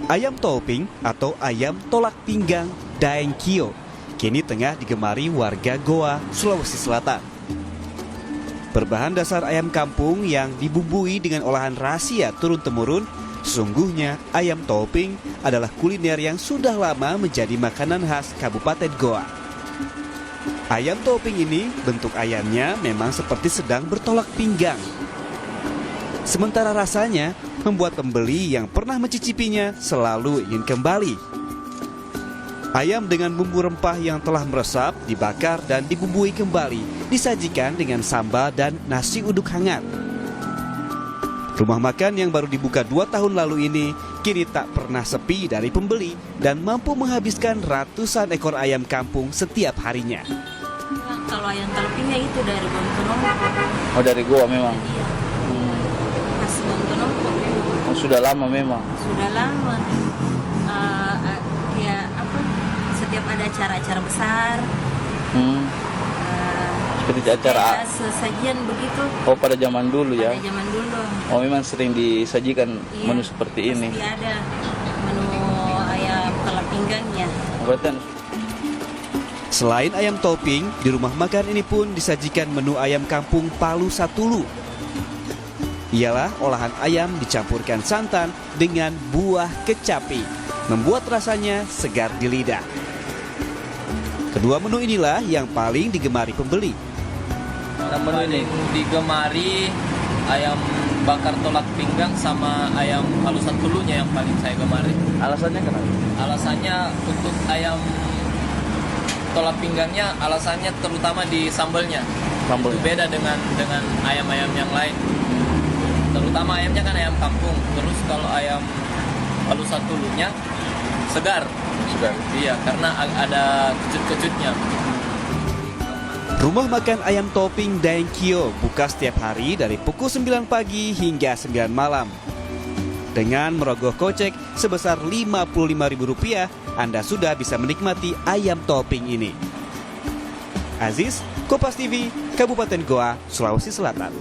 Ayam topping atau ayam tolak pinggang Daeng Kio kini tengah digemari warga Goa, Sulawesi Selatan. Berbahan dasar ayam kampung yang dibumbui dengan olahan rahasia turun-temurun, sesungguhnya ayam topping adalah kuliner yang sudah lama menjadi makanan khas Kabupaten Goa. Ayam topping ini bentuk ayamnya memang seperti sedang bertolak pinggang. Sementara rasanya membuat pembeli yang pernah mencicipinya selalu ingin kembali. Ayam dengan bumbu rempah yang telah meresap, dibakar dan dibumbui kembali, disajikan dengan sambal dan nasi uduk hangat. Rumah makan yang baru dibuka 2 tahun lalu ini kini tak pernah sepi dari pembeli dan mampu menghabiskan ratusan ekor ayam kampung setiap harinya. Kalau ayam talapingnya itu dari Bontonompo. Oh, dari Goa memang? Iya. Khas Bontonompo memang. Oh, sudah lama memang? Sudah lama. Setiap ada acara-acara besar. Seperti acara sesajian begitu. Oh, pada zaman dulu ya? Pada zaman dulu. Oh, memang sering disajikan menu seperti ini? Pasti ada menu ayam talapinggangnya. Selain ayam topping, di rumah makan ini pun disajikan menu ayam kampung Palu Satulu. Ialah olahan ayam dicampurkan santan dengan buah kecapi, membuat rasanya segar di lidah. Kedua menu inilah yang paling digemari pembeli. Menu ini digemari ayam bakar tolak pinggang sama ayam Palu Satulunya yang paling saya gemari. Alasannya kenapa? Alasannya untuk ayam tolak pinggangnya, alasannya terutama di sambalnya. Itu beda dengan ayam-ayam yang lain. Terutama ayamnya kan ayam kampung. Terus kalau ayam Palu Satulunya segar. Iya, karena ada kecut-kecutnya. Rumah makan ayam topping Daeng Kio buka setiap hari dari pukul 9 pagi hingga 9 malam. Dengan merogoh kocek sebesar Rp55.000, Anda sudah bisa menikmati ayam topping ini. Aziz, Kompas TV, Kabupaten Goa, Sulawesi Selatan.